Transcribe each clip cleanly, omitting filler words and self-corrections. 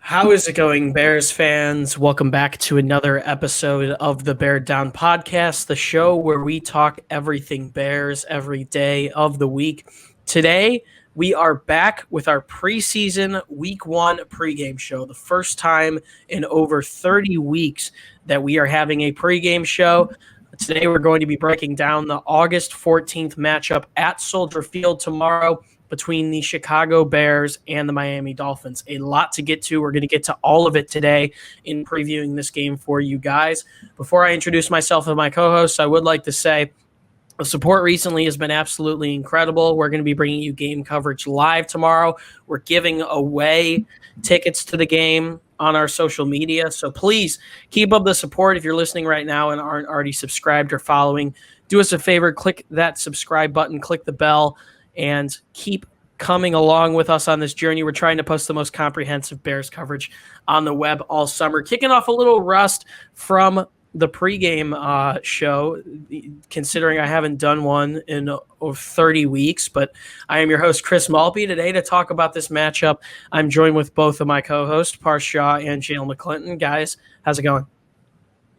How is it going, Bears fans? Welcome back to another episode of the Bear Down Podcast, the show where we talk everything Bears every day of the week. Today, we are back with our preseason Week 1 pregame show, the first time in over 30 weeks that we are having a pregame show. Today, we're going to be breaking down the August 14th matchup at Soldier Field tomorrow between the Chicago Bears and the Miami Dolphins. A lot to get to. We're going to get to all of it today in previewing this game for you guys. Before I introduce myself and my co-hosts, I would like to say the support recently has been absolutely incredible. We're going to be bringing you game coverage live tomorrow. We're giving away tickets to the game on our social media. So please keep up the support. If you're listening right now and aren't already subscribed or following, do us a favor, click that subscribe button, click the bell, and keep coming along with us on this journey. We're trying to post the most comprehensive Bears coverage on the web all summer. Kicking off a little rust from the pregame show, considering I haven't done one in over 30 weeks, but I am your host, Chris Malpe. Today to talk about this matchup, I'm joined with both of my co-hosts, Parth and Jaylen McClinton. Guys, how's it going?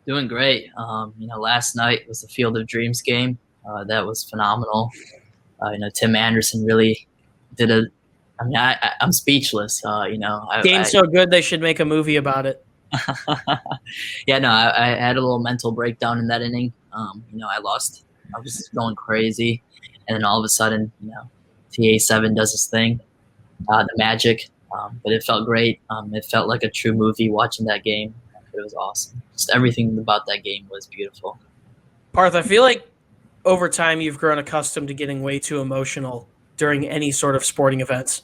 Doing great. Last night was the Field of Dreams game. That was phenomenal. Tim Anderson really did I'm speechless. Game's so good they should make a movie about it. I had a little mental breakdown in that inning. I lost. I was going crazy, and then all of a sudden, TA7 does his thing, the magic. But it felt great. It felt like a true movie watching that game. It was awesome. Just everything about that game was beautiful. Parth, I feel like over time, you've grown accustomed to getting way too emotional during any sort of sporting events.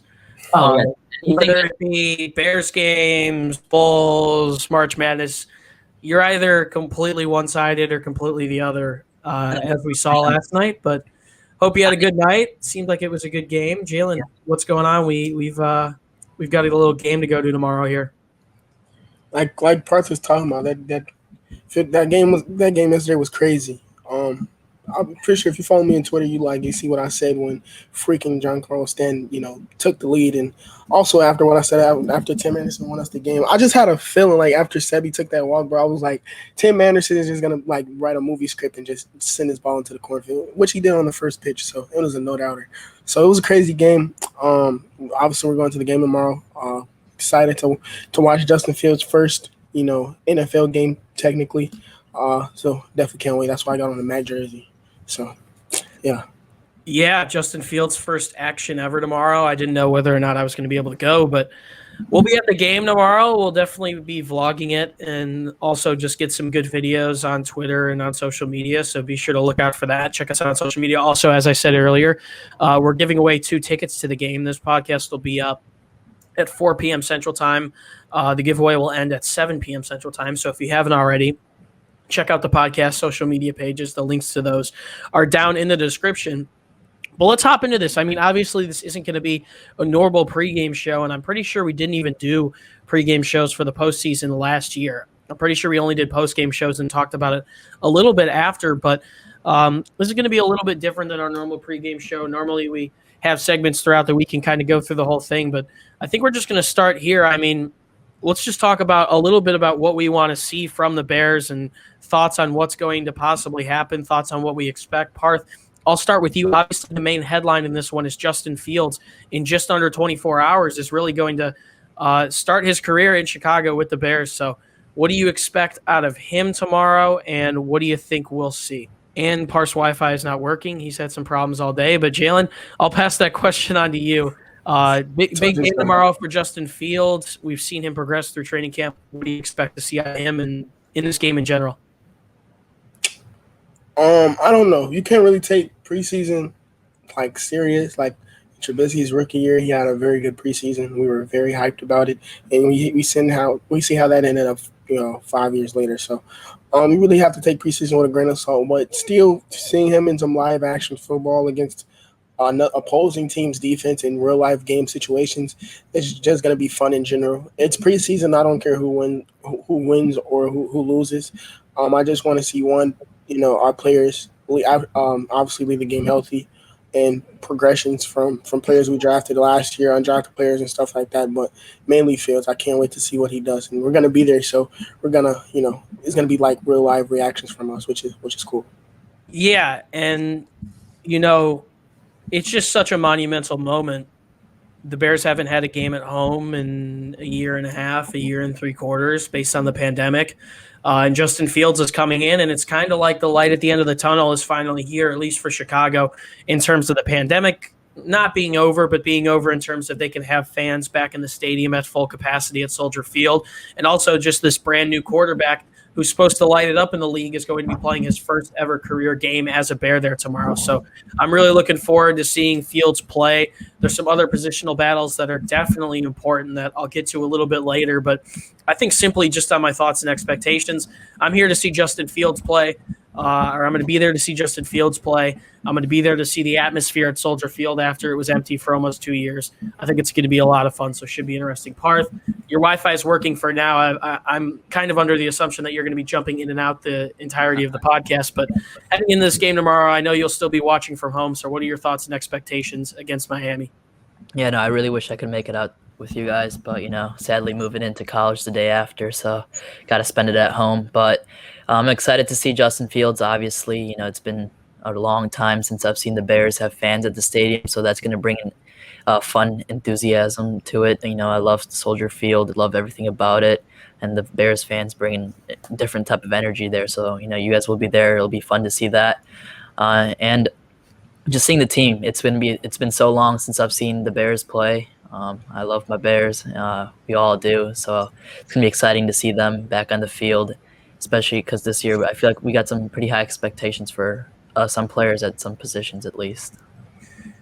Whether it be Bears games, Bulls, March Madness, you're either completely one-sided or completely the other, as we saw last night. But hope you had a good night. Seemed like it was a good game. Jaylen, what's going on? We've got a little game to go to tomorrow here. Like Parth was talking about, that game yesterday was crazy. I'm pretty sure if you follow me on Twitter, you see what I said when freaking Giancarlo Stanton, took the lead. And also after what I said after Tim Anderson won us the game, I just had a feeling like after Sebi took that walk, bro, I was like, Tim Anderson is just going to write a movie script and just send his ball into the cornfield, which he did on the first pitch. So it was a no-doubter. So it was a crazy game. Obviously, we're going to the game tomorrow. Excited to watch Justin Fields' first, NFL game technically. So definitely can't wait. That's why I got on the Mac jersey. So, yeah. Yeah, Justin Fields' first action ever tomorrow. I didn't know whether or not I was going to be able to go, but we'll be at the game tomorrow. We'll definitely be vlogging it and also just get some good videos on Twitter and on social media, so be sure to look out for that. Check us out on social media. Also, as I said earlier, we're giving away 2 tickets to the game. This podcast will be up at 4 p.m. Central Time. The giveaway will end at 7 p.m. Central Time, so if you haven't already, check out the podcast social media pages. The links to those are down in the description. But let's hop into this. I mean, obviously, this isn't going to be a normal pregame show, and I'm pretty sure we didn't even do pregame shows for the postseason last year. I'm pretty sure we only did postgame shows and talked about it a little bit after, but this is going to be a little bit different than our normal pregame show. Normally, we have segments throughout the week and kind of go through the whole thing, but I think we're just going to start here. I mean, let's just talk about a little bit about what we want to see from the Bears and thoughts on what's going to possibly happen, thoughts on what we expect. Parth, I'll start with you. Obviously, the main headline in this one is Justin Fields in just under 24 hours is really going to start his career in Chicago with the Bears. So what do you expect out of him tomorrow, and what do you think we'll see? And Parth's Wi-Fi is not working. He's had some problems all day. But, Jaylen, I'll pass that question on to you. Big game tomorrow for Justin Fields. We've seen him progress through training camp. What do you expect to see out of him and in this game in general? I don't know. You can't really take preseason serious. Like Trubisky's rookie year, he had a very good preseason. We were very hyped about it, and we see how that ended up 5 years later. So you really have to take preseason with a grain of salt. But still, seeing him in some live action football against opposing teams' defense in real life game situations, it's just going to be fun in general. It's preseason. I don't care who wins or who loses. I just want to see our players obviously leave the game healthy, and progressions from players we drafted last year, undrafted players and stuff like that. But mainly Fields. I can't wait to see what he does, and we're gonna be there. So we're gonna, it's gonna be like real live reactions from us, which is cool. Yeah, and you know, it's just such a monumental moment. The Bears haven't had a game at home in a year and a half, a year and 3/4, based on the pandemic. And Justin Fields is coming in, and it's kind of like the light at the end of the tunnel is finally here, at least for Chicago, in terms of the pandemic not being over, but being over in terms of they can have fans back in the stadium at full capacity at Soldier Field. And also just this brand new quarterback who's supposed to light it up in the league is going to be playing his first ever career game as a Bear there tomorrow. So I'm really looking forward to seeing Fields play. There's some other positional battles that are definitely important that I'll get to a little bit later. But I think simply just on my thoughts and expectations, I'm here to see Justin Fields play, or I'm going to be there to see Justin Fields play. I'm going to be there to see the atmosphere at Soldier Field after it was empty for almost 2 years. I think it's going to be a lot of fun, so it should be interesting. Parth, your Wi-Fi is working for now. I'm kind of under the assumption that you're going to be jumping in and out the entirety of the podcast, but heading into this game tomorrow, I know you'll still be watching from home, so what are your thoughts and expectations against Miami? Yeah, no, I really wish I could make it out with you guys, but sadly moving into college the day after, so got to spend it at home. But I'm excited to see Justin Fields. Obviously, it's been a long time since I've seen the Bears have fans at the stadium, so that's going to bring in fun enthusiasm to it. I love Soldier Field, love everything about it, and the Bears fans bring a different type of energy there. So you guys will be there. It'll be fun to see that, and just seeing the team. It's been so long since I've seen the Bears play. I love my Bears. We all do. So it's gonna be exciting to see them back on the field, especially because this year I feel like we got some pretty high expectations for some players at some positions at least.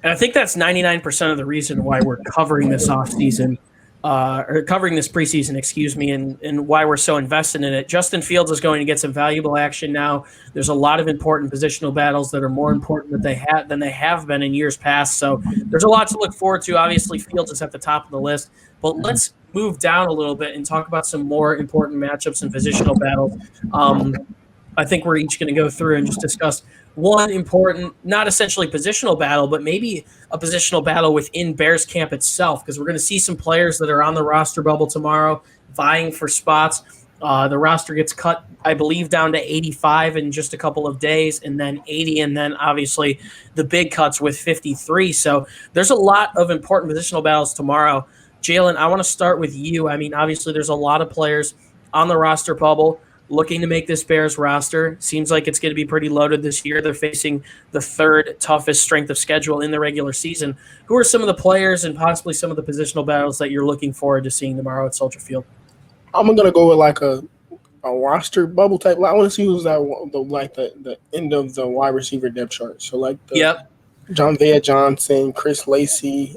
And I think that's 99% of the reason why we're covering this offseason, or covering this preseason, excuse me, and why we're so invested in it. Justin Fields is going to get some valuable action now. There's a lot of important positional battles that are more important than they have been in years past. So there's a lot to look forward to. Obviously, Fields is at the top of the list. But let's move down a little bit and talk about some more important matchups and positional battles. I think we're each going to go through and just discuss one important, not essentially positional battle, but maybe a positional battle within Bears camp itself, because we're going to see some players that are on the roster bubble tomorrow vying for spots. The roster gets cut, I believe, down to 85 in just a couple of days, and then 80, and then obviously the big cuts with 53. So there's a lot of important positional battles tomorrow. Jaylen, I want to start with you. I mean, obviously there's a lot of players on the roster bubble looking to make this Bears roster. Seems like it's going to be pretty loaded this year. They're facing the third toughest strength of schedule in the regular season. Who are some of the players and possibly some of the positional battles that you're looking forward to seeing tomorrow at Soldier Field? I'm gonna go with like a roster bubble type. I want to see who's the end of the wide receiver depth chart. So like John Vea Johnson, Chris Lacey,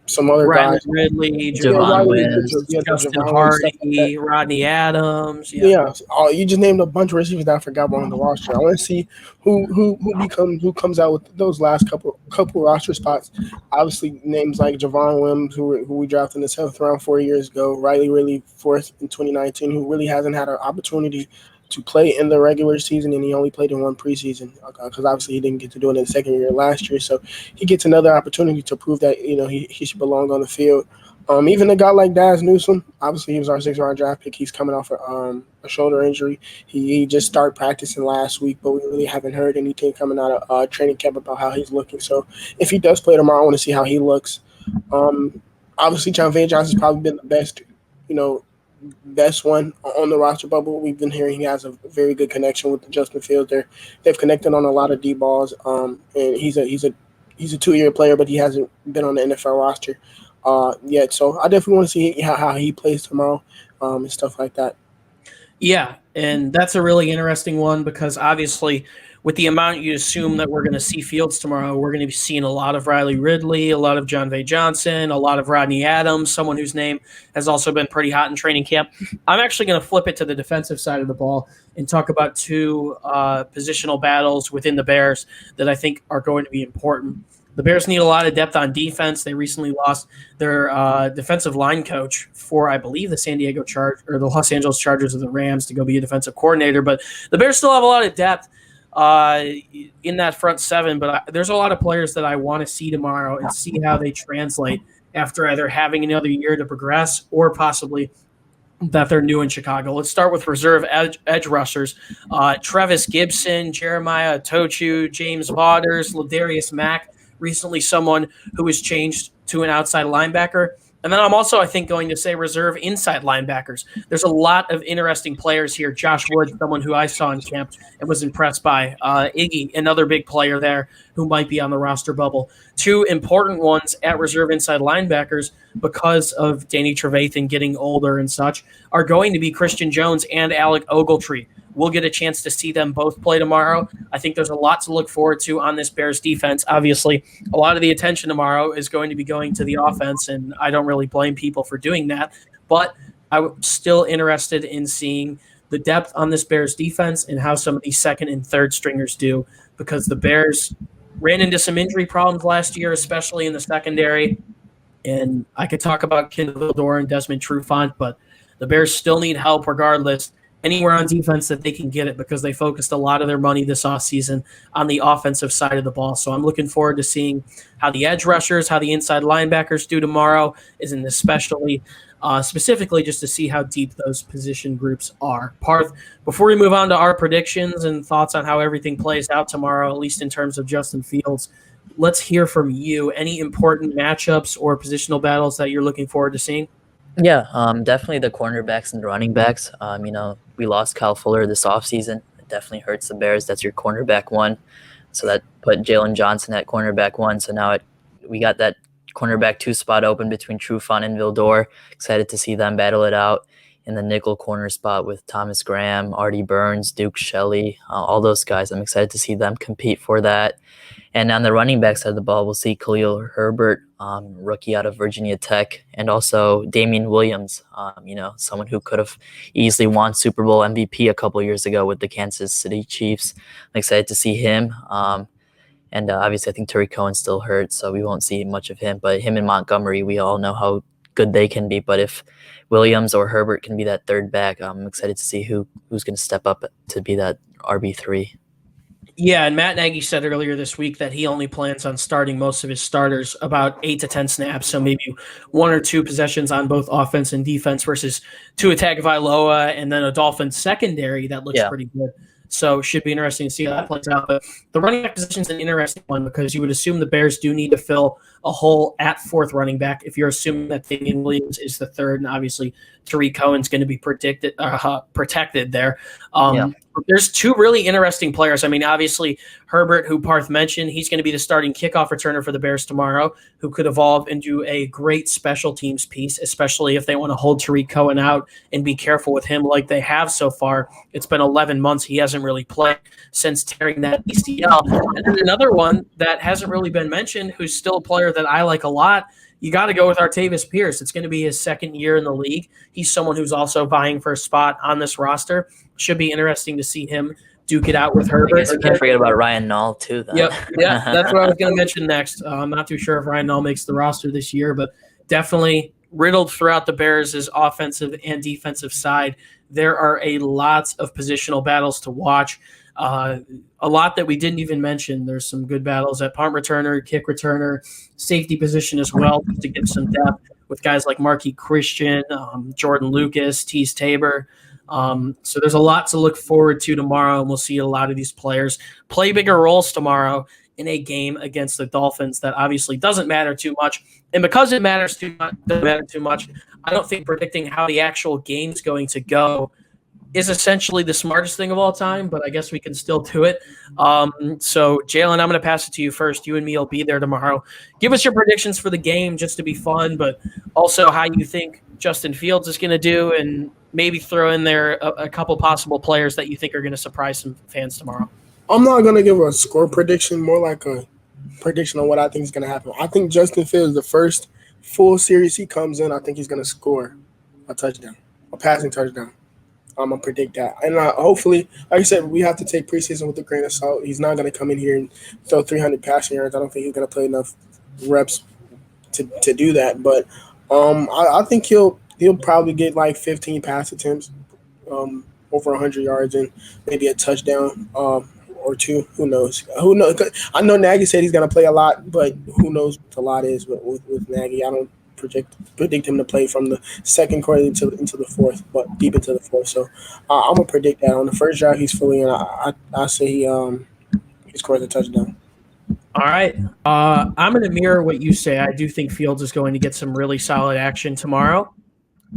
some other Riley guys. Ridley, Javon Wims, Justin Hardy, Rodney Adams. Yeah. You just named a bunch of receivers that I forgot on the roster. I want to see who comes out with those last couple roster spots. Obviously, names like Javon Wims, who we drafted in the 7th round 4 years ago. Riley Ridley, 4th in 2019, who really hasn't had an opportunity to play in the regular season, and he only played in one preseason because obviously he didn't get to do it in the second year last year. So he gets another opportunity to prove that he should belong on the field. Even a guy like Daz Newsome, obviously he was our 6th round draft pick. He's coming off a shoulder injury. He just started practicing last week, but we really haven't heard anything coming out of training camp about how he's looking. So if he does play tomorrow, I want to see how he looks. Obviously, John Vea Johnson's probably been the best one on the roster bubble. We've been hearing he has a very good connection with Justin Fields. They've connected on a lot of deep balls. And he's a 2-year player, but he hasn't been on the NFL roster yet. So I definitely want to see how he plays tomorrow and stuff like that. Yeah, and that's a really interesting one because obviously with the amount you assume that we're going to see Fields tomorrow, we're going to be seeing a lot of Riley Ridley, a lot of John Vea Johnson, a lot of Rodney Adams, someone whose name has also been pretty hot in training camp. I'm actually going to flip it to the defensive side of the ball and talk about two positional battles within the Bears that I think are going to be important. The Bears need a lot of depth on defense. They recently lost their defensive line coach for, I believe, the the Los Angeles Chargers of the Rams to go be a defensive coordinator. But the Bears still have a lot of depth. in that front seven, but there's a lot of players that I want to see tomorrow and see how they translate after either having another year to progress or possibly that they're new in Chicago. Let's start with reserve edge rushers. Trevis Gibson, Jeremiah Tochu, James Waters, Ladarius Mack, recently someone who was changed to an outside linebacker. And then I'm also, I think, going to say reserve inside linebackers. There's a lot of interesting players here. Josh Wood, someone who I saw in camp and was impressed by. Iggy, another big player there who might be on the roster bubble. Two important ones at reserve inside linebackers because of Danny Trevathan getting older and such are going to be Christian Jones and Alec Ogletree. We'll get a chance to see them both play tomorrow. I think there's a lot to look forward to on this Bears defense. Obviously, a lot of the attention tomorrow is going to be going to the offense, and I don't really blame people for doing that. But I'm still interested in seeing the depth on this Bears defense and how some of these second and third stringers do, because the Bears ran into some injury problems last year, especially in the secondary. And I could talk about Kendall Vildor and Desmond Trufant, but the Bears still need help regardless. Anywhere on defense that they can get it, because they focused a lot of their money this offseason on the offensive side of the ball. So I'm looking forward to seeing how the edge rushers, how the inside linebackers do tomorrow, and especially specifically just to see how deep those position groups are. Parth, before we move on to our predictions and thoughts on how everything plays out tomorrow, at least in terms of Justin Fields, let's hear from you. Any important matchups or positional battles that you're looking forward to seeing? Yeah, definitely the cornerbacks and the running backs. We lost Kyle Fuller this offseason. It definitely hurts the Bears. That's your cornerback one. So that put Jaylen Johnson at cornerback one. So now we got that cornerback 2 spot open between Trufant and Vildor. Excited to see them battle it out in the nickel corner spot with Thomas Graham, Artie Burns, Duke Shelley, all those guys. I'm excited to see them compete for that. And on the running back side of the ball, we'll see Khalil Herbert, rookie out of Virginia Tech, and also Damian Williams, someone who could have easily won Super Bowl MVP a couple years ago with the Kansas City Chiefs. I'm excited to see him. And obviously, I think Tariq Cohen's still hurt, so we won't see much of him. But him and Montgomery, we all know how good they can be. But if Williams or Herbert can be that third back, I'm excited to see who's going to step up to be that RB3. Yeah, and Matt Nagy said earlier this week that he only plans on starting most of his starters about 8 to 10 snaps, so maybe 1 or 2 possessions on both offense and defense versus Tua Tagovailoa and then a Dolphins secondary that looks pretty good. So it should be interesting to see how that plays out. But the running back position is an interesting one because you would assume the Bears do need to fill a hole at fourth running back if you're assuming that Damian Williams is the third, and obviously Tariq Cohen's going to be protected there. There's 2 really interesting players. I mean, obviously Herbert, who Parth mentioned, he's going to be the starting kickoff returner for the Bears tomorrow, who could evolve into a great special teams piece, especially if they want to hold Tariq Cohen out and be careful with him like they have so far. It's been 11 months. He hasn't really played since tearing that ACL. And then another one that hasn't really been mentioned, who's still a player that I like a lot, you got to go with Artavis Pierce. It's going to be his second year in the league. He's someone who's also vying for a spot on this roster. Should be interesting to see him duke it out with Herbert. I guess you can't forget about Ryan Nall, too. Then. Yep, that's what I was going to mention next. I'm not too sure if Ryan Nall makes the roster this year, but definitely riddled throughout the Bears' offensive and defensive side. There are a lot of positional battles to watch. A lot that we didn't even mention. There's some good battles at punt returner, kick returner, safety position as well, just to get some depth with guys like Marquis Christian, Jordan Lucas, Tease Tabor. So there's a lot to look forward to tomorrow, and we'll see a lot of these players play bigger roles tomorrow in a game against the Dolphins that obviously doesn't matter too much. And because it matters too much, I don't think predicting how the actual game's going to go is essentially the smartest thing of all time, but I guess we can still do it. So, Jaylen, I'm going to pass it to you first. You and me will be there tomorrow. Give us your predictions for the game just to be fun, but also how you think Justin Fields is going to do, and maybe throw in there a couple possible players that you think are going to surprise some fans tomorrow. I'm not going to give a score prediction, more like a prediction on what I think is going to happen. I think Justin Fields, the first full series he comes in, I think he's going to score a touchdown, a passing touchdown. I'm going to predict that. And hopefully, like I said, we have to take preseason with a grain of salt. He's not going to come in here and throw 300 passing yards. I don't think he's going to play enough reps to do that. But I think he'll probably get like 15 pass attempts, over 100 yards, and maybe a touchdown or or two. Who knows? Who knows? I know Nagy said he's going to play a lot, but who knows what the lot is with Nagy. I don't predict him to play from the second quarter into the fourth, but deep into the fourth. So I'm going to predict that. On the first drive, he's fully in. I say he scores a touchdown. All right. I'm going to mirror what you say. I do think Fields is going to get some really solid action tomorrow.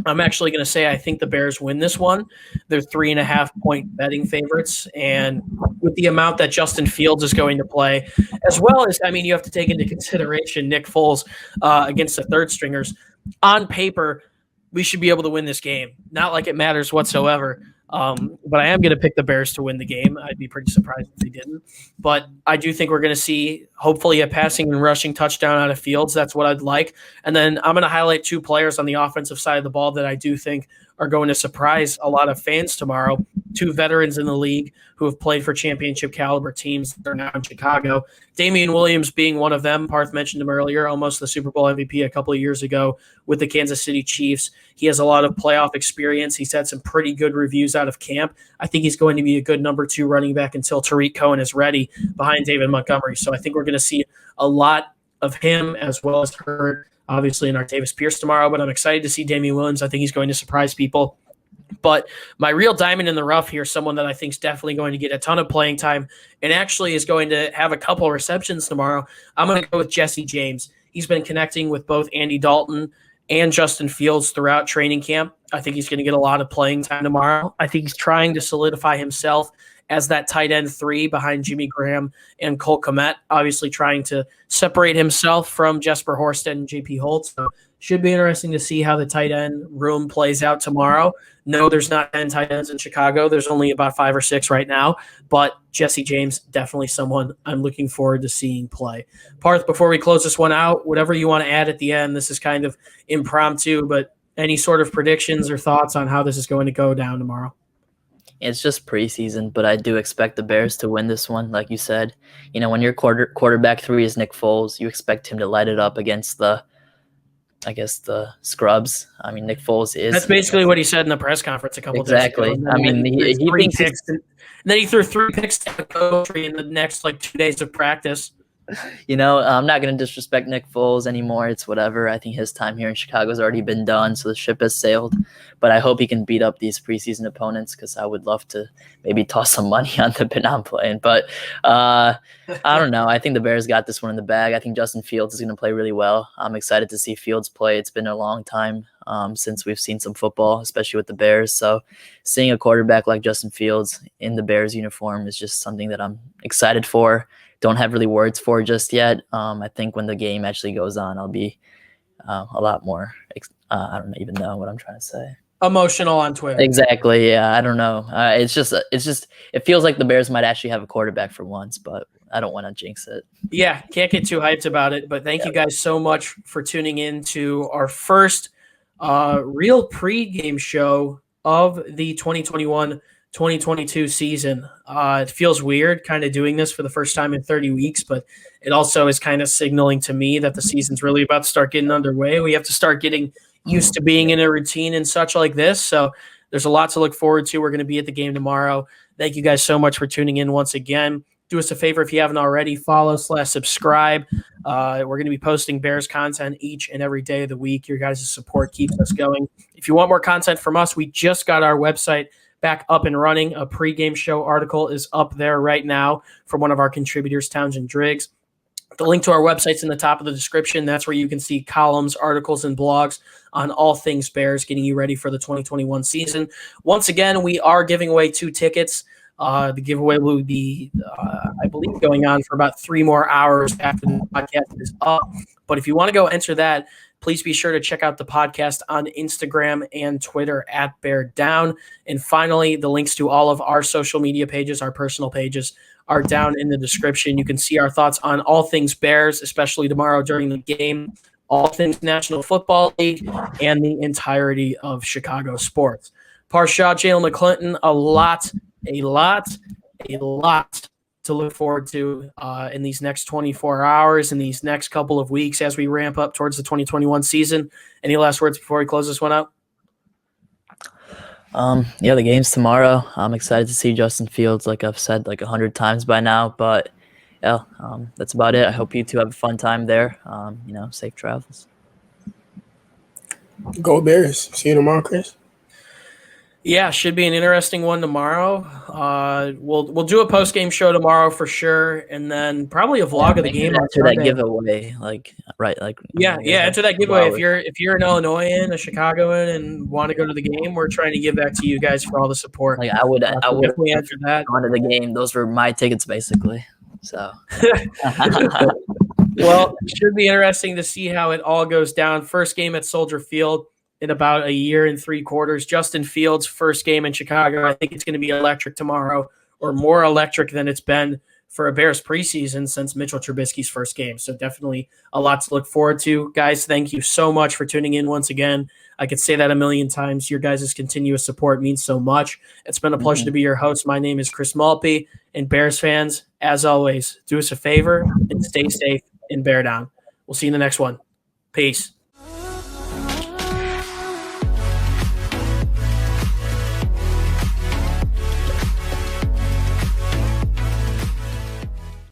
I'm actually going to say I think the Bears win this one. They're 3.5-point betting favorites. And with the amount that Justin Fields is going to play, as well as, I mean, you have to take into consideration Nick Foles against the third stringers. On paper, we should be able to win this game. Not like it matters whatsoever. But I am going to pick the Bears to win the game. I'd be pretty surprised if they didn't. But I do think we're going to see, hopefully, a passing and rushing touchdown out of Fields. That's what I'd like. And then I'm going to highlight two players on the offensive side of the ball that I do think are going to surprise a lot of fans tomorrow. Two veterans in the league who have played for championship caliber teams that are now in Chicago. Damian Williams being one of them. Parth mentioned him earlier, almost the Super Bowl MVP a couple of years ago with the Kansas City Chiefs. He has a lot of playoff experience. He's had some pretty good reviews out of camp. I think he's going to be a good number 2 running back until Tariq Cohen is ready behind David Montgomery. So I think we're going to see a lot of him as well as Hurd, obviously, in Artavis Pierce tomorrow. But I'm excited to see Damian Williams. I think he's going to surprise people. But my real diamond in the rough here, someone that I think is definitely going to get a ton of playing time and actually is going to have a couple of receptions tomorrow, I'm going to go with Jesse James. He's been connecting with both Andy Dalton and Justin Fields throughout training camp. I think he's going to get a lot of playing time tomorrow. I think he's trying to solidify himself as that tight end 3 behind Jimmy Graham and Cole Kmet, obviously trying to separate himself from Jesper Horsted and JP Holt. So should be interesting to see how the tight end room plays out tomorrow. No, there's not 10 tight ends in Chicago. There's only about 5 or 6 right now. But Jesse James, definitely someone I'm looking forward to seeing play. Parth, before we close this one out, whatever you want to add at the end, this is kind of impromptu, but any sort of predictions or thoughts on how this is going to go down tomorrow? It's just preseason, but I do expect the Bears to win this one, like you said. You know, when your quarterback 3 is Nick Foles, you expect him to light it up against the scrubs. I mean, Nick Foles is. That's basically what he said in the press conference a couple days ago. Exactly. I mean, he thinks picks, and then he threw 3 picks to the coach in the next 2 days of practice. You know, I'm not going to disrespect Nick Foles anymore. It's whatever. I think his time here in Chicago has already been done, so the ship has sailed. But I hope he can beat up these preseason opponents because I would love to maybe toss some money on the pin I'm playing. But I don't know. I think the Bears got this one in the bag. I think Justin Fields is going to play really well. I'm excited to see Fields play. It's been a long time since we've seen some football, especially with the Bears. So seeing a quarterback like Justin Fields in the Bears uniform is just something that I'm excited for. Don't have really words for just yet. I think when the game actually goes on, I'll be a lot more. I don't even know what I'm trying to say. Emotional on Twitter. Exactly. Yeah, I don't know. It's just. It feels like the Bears might actually have a quarterback for once, but I don't want to jinx it. Yeah, can't get too hyped about it. But thank you guys so much for tuning in to our first real pregame show of the 2021-2022 season. It feels weird kind of doing this for the first time in 30 weeks, but it also is kind of signaling to me that the season's really about to start getting underway. We have to start getting used to being in a routine and such like this. So there's a lot to look forward to. We're going to be at the game tomorrow. Thank you guys so much for tuning in once again. Do us a favor if you haven't already, follow/subscribe. We're going to be posting Bears content each and every day of the week. Your guys' support keeps us going. If you want more content from us, we just got our website back up and running. A pregame show article is up there right now from one of our contributors, Townsend Driggs. The link to our website's in the top of the description. That's where you can see columns, articles, and blogs on all things Bears, getting you ready for the 2021 season. Once again, we are giving away 2 tickets. The giveaway will be, I believe, going on for about 3 more hours after the podcast is up. But if you want to go enter that, please be sure to check out the podcast on Instagram and Twitter at Bear Down. And finally, the links to all of our social media pages, our personal pages, are down in the description. You can see our thoughts on all things Bears, especially tomorrow during the game, all things National Football League, and the entirety of Chicago sports. Parth, Jaylen McClinton, a lot to look forward to in these next 24 hours, in these next couple of weeks as we ramp up towards the 2021 season. Any last words before we close this one out? Yeah, the game's tomorrow. I'm excited to see Justin Fields, like I've said like 100 times by now. But yeah, that's about it. I hope you two have a fun time there. Safe travels. Go Bears. See you tomorrow, Chris. Yeah, should be an interesting one tomorrow. We'll do a post game show tomorrow for sure, and then probably a vlog of the game on Enter that Sunday. giveaway, Yeah, enter that giveaway. If you're an Illinoisan, a Chicagoan, and want to go to the game, we're trying to give back to you guys for all the support. Like I would definitely enter that. Gone to the game. Those were my tickets basically. So well, it should be interesting to see how it all goes down. First game at Soldier Field in about a year and 3 quarters. Justin Fields' first game in Chicago. I think it's going to be electric tomorrow, or more electric than it's been for a Bears preseason since Mitchell Trubisky's first game. So definitely a lot to look forward to. Guys, thank you so much for tuning in once again. I could say that a million times. Your guys' continuous support means so much. It's been a pleasure to be your host. My name is Chris Malpe. And Bears fans, as always, do us a favor and stay safe and bear down. We'll see you in the next one. Peace.